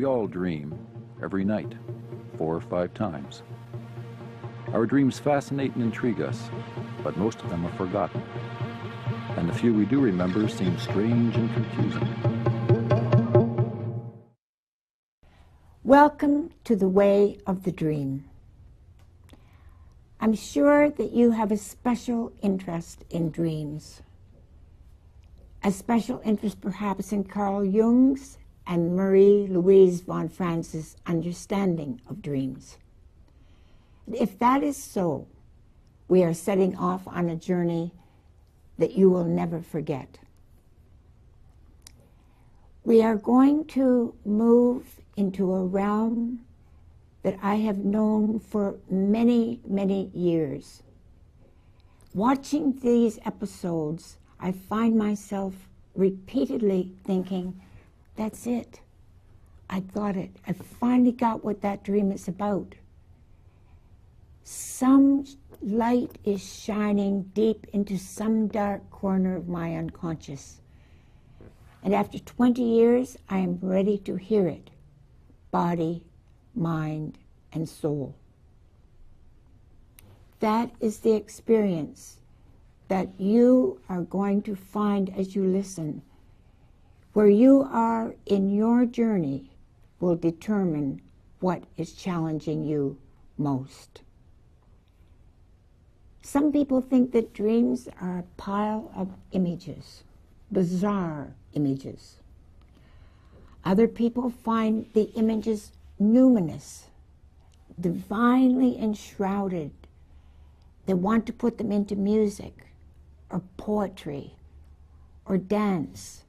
We all dream every night, 4 or 5 times. Our dreams fascinate and intrigue us, but most of them are forgotten. And the few we do remember seem strange and confusing. Welcome to the Way of the Dream. I'm sure that you have a special interest in dreams. A special interest perhaps in Carl Jung's and Marie Louise Von Franz's understanding of dreams. If that is so, we are setting off on a journey that you will never forget. We are going to move into a realm that I have known for many, many years. Watching these episodes, I find myself repeatedly thinking, that's it. I got it. I finally got what that dream is about. Some light is shining deep into some dark corner of my unconscious. And after 20 years, I am ready to hear it. Body, mind, and soul. That is the experience that you are going to find as you listen. Where you are in your journey will determine what is challenging you most. Some people think that dreams are a pile of images, bizarre images. Other people find the images numinous, divinely enshrouded. They want to put them into music, or poetry, or dance.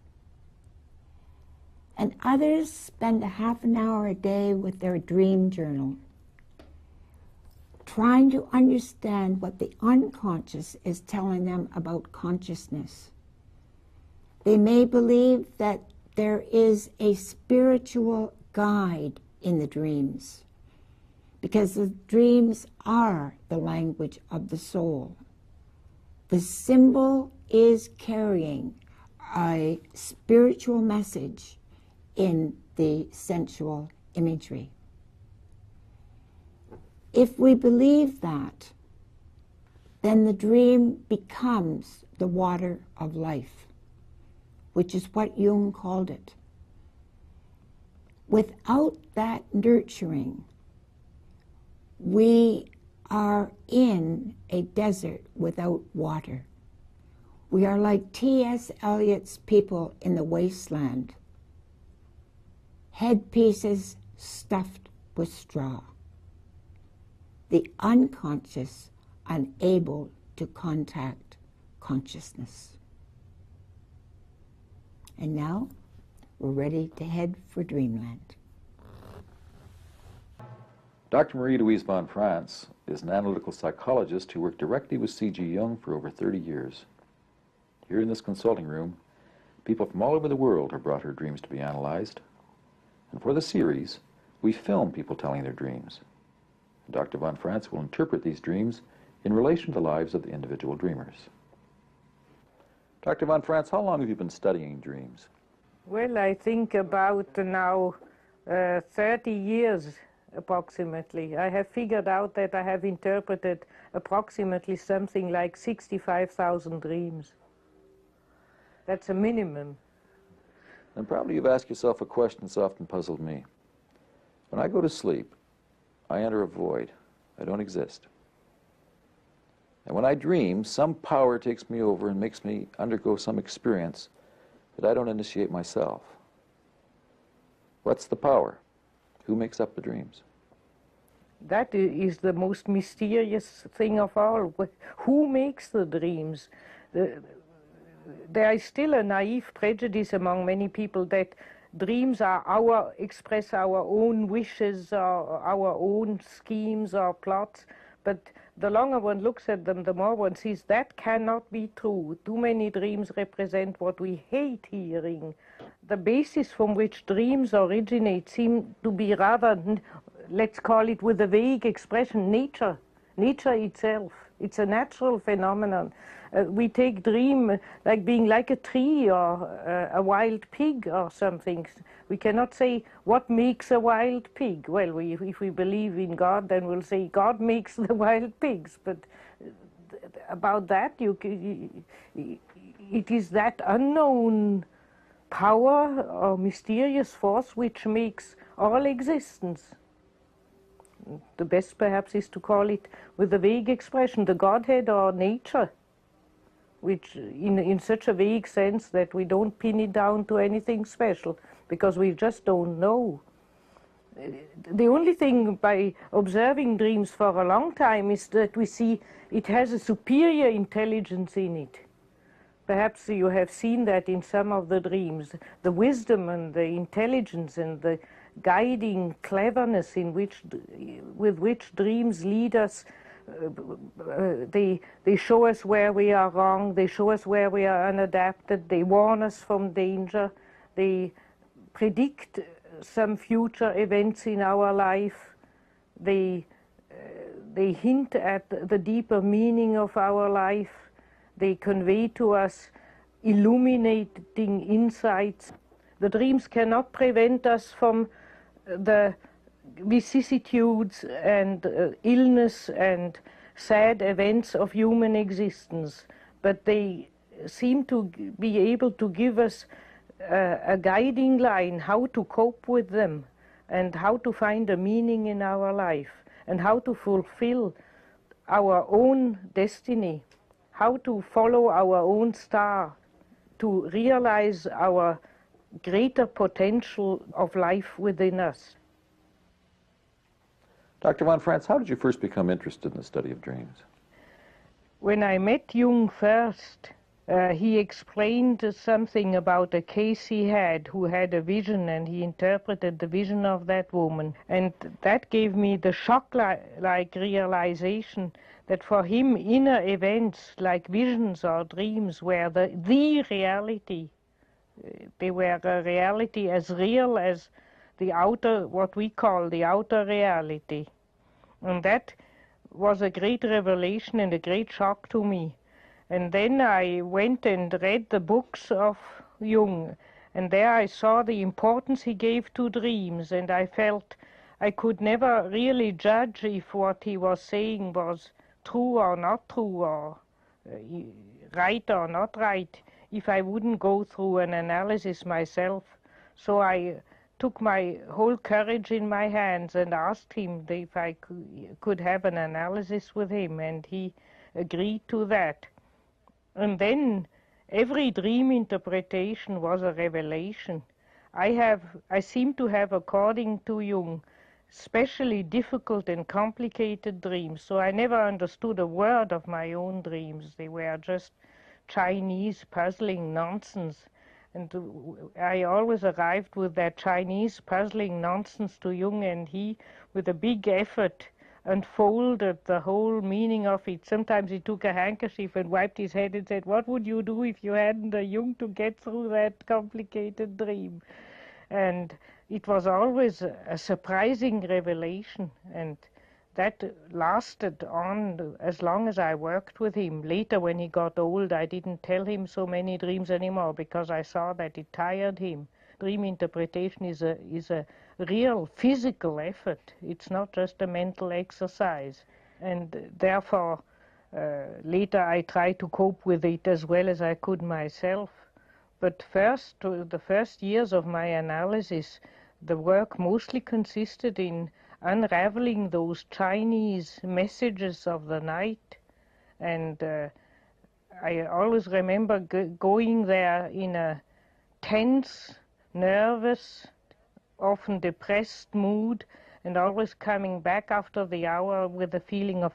And others spend a half an hour a day with their dream journal, trying to understand what the unconscious is telling them about consciousness. They may believe that there is a spiritual guide in the dreams, because the dreams are the language of the soul. The symbol is carrying a spiritual message in the sensual imagery. If we believe that, then the dream becomes the water of life, which is what Jung called it. Without that nurturing, we are in a desert without water. We are like T.S. Eliot's people in the wasteland, headpieces stuffed with straw. The unconscious unable to contact consciousness. And now, we're ready to head for dreamland. Dr. Marie Louise Von Franz is an analytical psychologist who worked directly with C.G. Jung for over 30 years. Here in this consulting room, people from all over the world have brought her dreams to be analyzed. And for the series, we film people telling their dreams. Dr. Von Franz will interpret these dreams in relation to the lives of the individual dreamers. Dr. Von Franz, how long have you been studying dreams? Well, I think about now 30 years approximately. I have figured out that I have interpreted approximately something like 65,000 dreams. That's a minimum. And probably you've asked yourself a question that's often puzzled me. When I go to sleep, I enter a void. I don't exist. And when I dream, some power takes me over and makes me undergo some experience that I don't initiate myself. What's the power? Who makes up the dreams? That is the most mysterious thing of all. Who makes the dreams? There is still a naive prejudice among many people that dreams are express our own wishes or our own schemes or plots. But the longer one looks at them, the more one sees that cannot be true. Too many dreams represent what we hate hearing. The basis from which dreams originate seem to be rather, let's call it with a vague expression, nature itself. It's a natural phenomenon. We take dream like being like a tree or a wild pig or something. We cannot say what makes a wild pig. Well, if we believe in God, then we'll say God makes the wild pigs. But about that, it is that unknown power or mysterious force which makes all existence. The best perhaps is to call it, with a vague expression, the Godhead or nature, which in such a vague sense that we don't pin it down to anything special, because we just don't know. The only thing by observing dreams for a long time is that we see it has a superior intelligence in it. Perhaps you have seen that in some of the dreams, the wisdom and the intelligence and the guiding cleverness with which dreams lead us. They show us where we are wrong, they show us where we are unadapted, they warn us from danger, they predict some future events in our life, they hint at the deeper meaning of our life, they convey to us illuminating insights. The dreams cannot prevent us from the vicissitudes and illness and sad events of human existence, but they seem to be able to give us a guiding line how to cope with them and how to find a meaning in our life and how to fulfill our own destiny, how to follow our own star, to realize our greater potential of life within us. Dr. Von Franz, how did you first become interested in the study of dreams? When I met Jung first, he explained something about a case he had who had a vision, and he interpreted the vision of that woman. And that gave me the shock-like realization that for him inner events like visions or dreams were the reality. They were a reality as real as the outer, what we call the outer reality. And that was a great revelation and a great shock to me. And then I went and read the books of Jung, and there I saw the importance he gave to dreams, and I felt I could never really judge if what he was saying was true or not true, or right or not right, if I wouldn't go through an analysis myself. So I took my whole courage in my hands and asked him if I could have an analysis with him, and he agreed to that. And then every dream interpretation was a revelation. I seem to have, according to Jung, especially difficult and complicated dreams, so I never understood a word of my own dreams. They were just Chinese puzzling nonsense. And I always arrived with that Chinese puzzling nonsense to Jung, and he, with a big effort, unfolded the whole meaning of it. Sometimes he took a handkerchief and wiped his head and said, "What would you do if you hadn't a Jung to get through that complicated dream?" And it was always a surprising revelation, and that lasted on as long as I worked with him. Later, when he got old, I didn't tell him so many dreams anymore because I saw that it tired him. Dream interpretation is a real physical effort. It's not just a mental exercise. And therefore, later I tried to cope with it as well as I could myself. But first, the first years of my analysis, the work mostly consisted in unraveling those Chinese messages of the night. And I always remember going there in a tense, nervous, often depressed mood, and always coming back after the hour with the feeling of,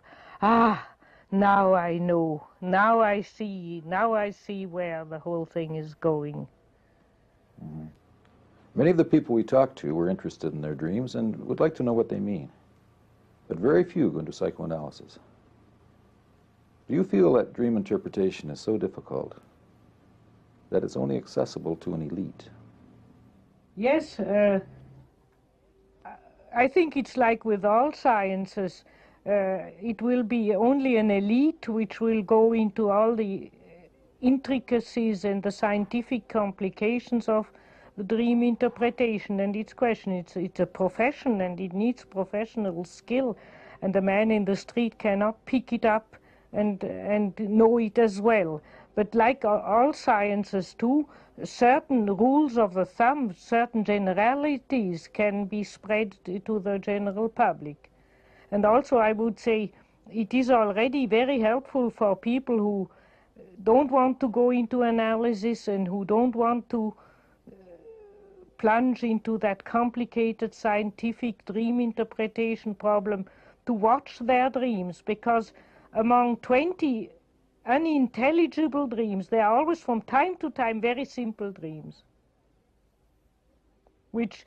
now I know, now I see where the whole thing is going. Mm-hmm. Many of the people we talk to were interested in their dreams and would like to know what they mean, but very few go into psychoanalysis. Do you feel that dream interpretation is so difficult that it's only accessible to an elite? Yes, I think it's like with all sciences. it will be only an elite which will go into all the intricacies and the scientific complications of the dream interpretation and its question. It's a profession and it needs professional skill, and the man in the street cannot pick it up and know it as well. But like all sciences too, certain rules of the thumb, certain generalities can be spread to the general public. And also I would say it is already very helpful for people who don't want to go into analysis and who don't want to plunge into that complicated scientific dream interpretation problem to watch their dreams, because among 20 unintelligible dreams, there are always from time to time very simple dreams, which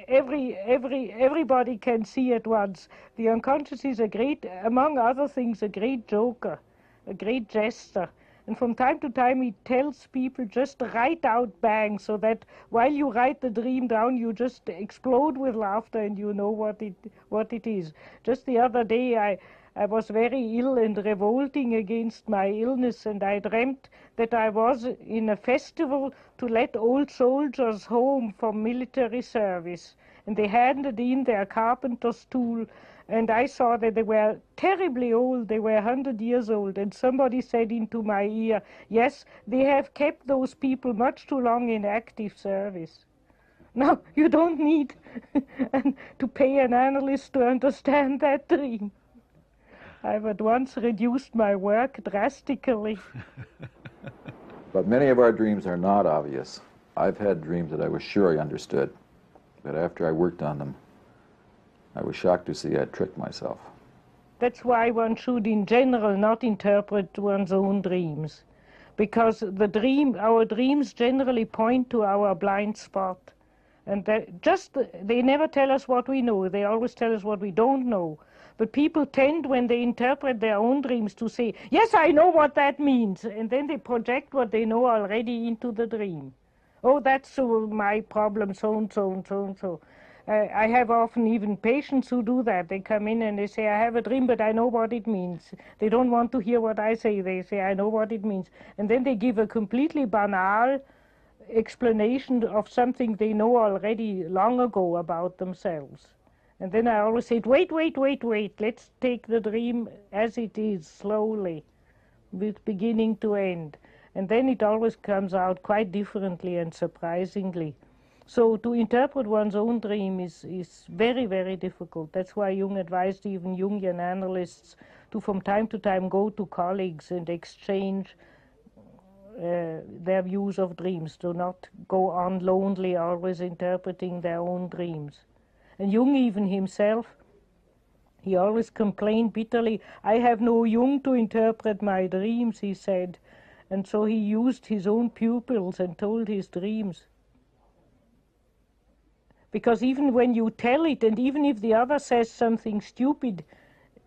everybody can see at once. The unconscious is a great, among other things, a great joker, a great jester. And from time to time it tells people just write out bang, so that while you write the dream down, you just explode with laughter and you know what it is. Just the other day I was very ill and revolting against my illness, and I dreamt that I was in a festival to let old soldiers home from military service, and they handed in their carpenter's tool, and I saw that they were terribly old. They were 100 years old, and somebody said into my ear, yes, they have kept those people much too long in active service. Now, you don't need to pay an analyst to understand that dream. I've at once reduced my work drastically. But many of our dreams are not obvious. I've had dreams that I was sure I understood, but after I worked on them, I was shocked to see I'd tricked myself. That's why one should in general not interpret one's own dreams, because our dreams generally point to our blind spot. And they never tell us what we know, they always tell us what we don't know. But people tend, when they interpret their own dreams, to say, yes, I know what that means, and then they project what they know already into the dream. Oh, that's my problem, so-and-so and so-and-so. I have often even patients who do that. They come in and they say, I have a dream, but I know what it means. They don't want to hear what I say. They say, I know what it means. And then they give a completely banal explanation of something they know already long ago about themselves. And then I always say, wait, let's take the dream as it is, slowly, with beginning to end. And then it always comes out quite differently and surprisingly. So to interpret one's own dream is very, very difficult. That's why Jung advised even Jungian analysts to from time to time go to colleagues and exchange their views of dreams, to not go on lonely, always interpreting their own dreams. And Jung even himself, he always complained bitterly, I have no Jung to interpret my dreams, he said. And so he used his own pupils and told his dreams. Because even when you tell it, and even if the other says something stupid,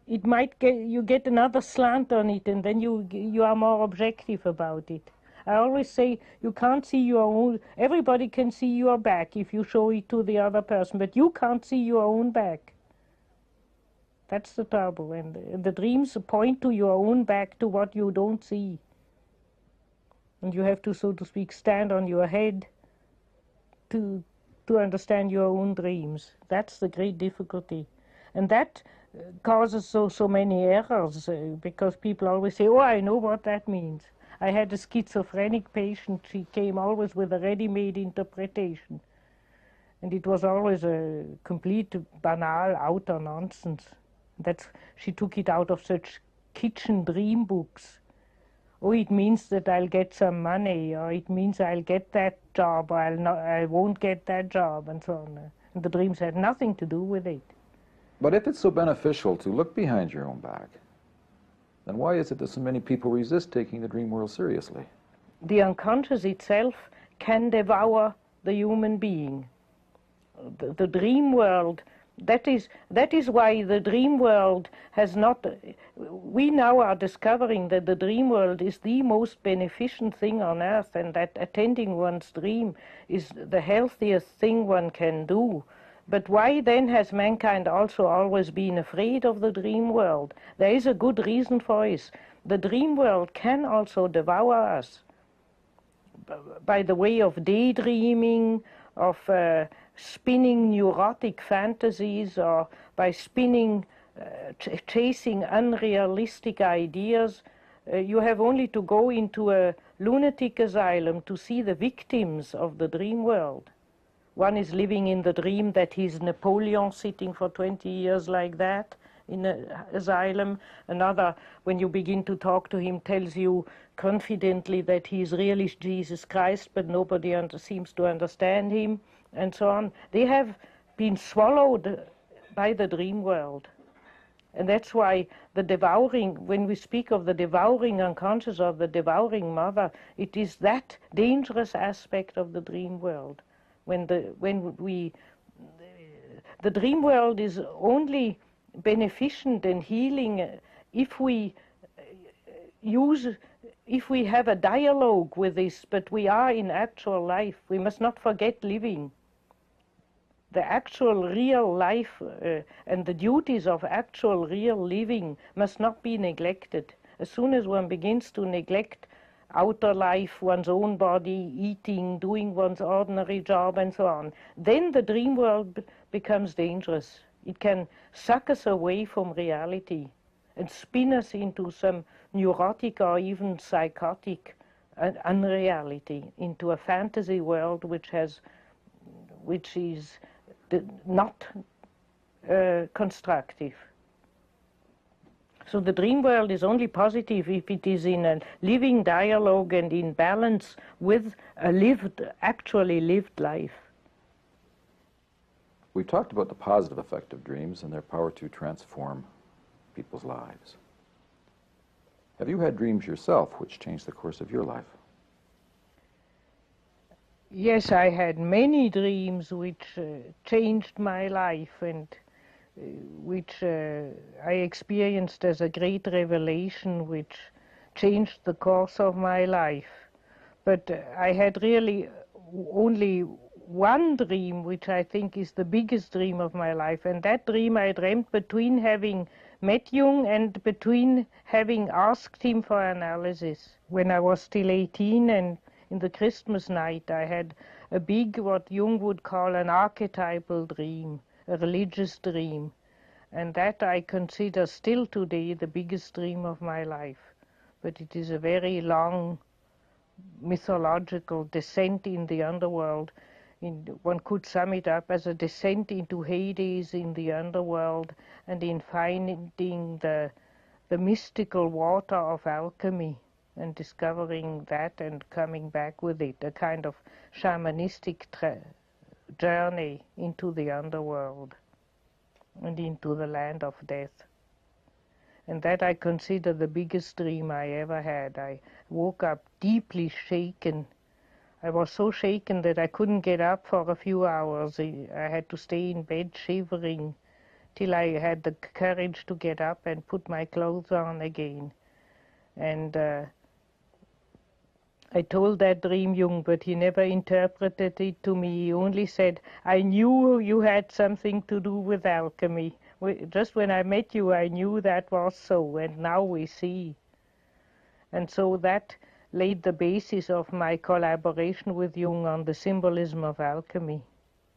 it might you get another slant on it, and then you are more objective about it. I always say you can't see your own, everybody can see your back if you show it to the other person, but you can't see your own back. That's the trouble, and the dreams point to your own back, to what you don't see. And you have to, so to speak, stand on your head to understand your own dreams. That's the great difficulty. And that causes so many errors, because people always say, oh, I know what that means. I had a schizophrenic patient, she came always with a ready-made interpretation. And it was always a complete banal, outer nonsense. She took it out of such kitchen dream books. Oh, it means that I'll get some money, or it means I'll get that job, or I won't get that job, and so on. And the dreams had nothing to do with it. But if it's so beneficial to look behind your own back, then why is it that so many people resist taking the dream world seriously? The unconscious itself can devour the human being. The dream world, that is why the dream world has not... We now are discovering that the dream world is the most beneficent thing on earth, and that attending one's dream is the healthiest thing one can do. But why then has mankind also always been afraid of the dream world? There is a good reason for this. The dream world can also devour us by the way of daydreaming, of spinning neurotic fantasies, or by spinning, chasing unrealistic ideas. You have only to go into a lunatic asylum to see the victims of the dream world. One is living in the dream that he's Napoleon sitting for 20 years like that in an asylum. Another, when you begin to talk to him, tells you confidently that he's really Jesus Christ, but nobody seems to understand him, and so on. They have been swallowed by the dream world. And that's why the devouring, when we speak of the devouring unconscious or the devouring mother, it is that dangerous aspect of the dream world. The dream world is only beneficent and healing if we have a dialogue with this, but we are in actual life. We must not forget living. The actual real life and the duties of actual real living must not be neglected. As soon as one begins to neglect outer life, one's own body, eating, doing one's ordinary job, and so on, then the dream world becomes dangerous. It can suck us away from reality and spin us into some neurotic or even psychotic unreality, into a fantasy world which is not constructive. So the dream world is only positive if it is in a living dialogue and in balance with a actually lived life. We've talked about the positive effect of dreams and their power to transform people's lives. Have you had dreams yourself which changed the course of your life? Yes, I had many dreams which changed my life and which I experienced as a great revelation which changed the course of my life. But I had really only one dream which I think is the biggest dream of my life, and that dream I dreamt between having met Jung and between having asked him for analysis. When I was still 18, and in the Christmas night I had a big, what Jung would call an archetypal dream, a religious dream, and that I consider still today the biggest dream of my life. But it is a very long mythological descent in the underworld. One could sum it up as a descent into Hades in the underworld, and in finding the mystical water of alchemy and discovering that and coming back with it, a kind of shamanistic journey into the underworld and into the land of death. And that I consider the biggest dream I ever had. I woke up deeply shaken. I was so shaken that I couldn't get up for a few hours. I had to stay in bed shivering till I had the courage to get up and put my clothes on again. And I told that dream Jung, but he never interpreted it to me. He only said, I knew you had something to do with alchemy. Just when I met you, I knew that was so, and now we see. And so that laid the basis of my collaboration with Jung on the symbolism of alchemy.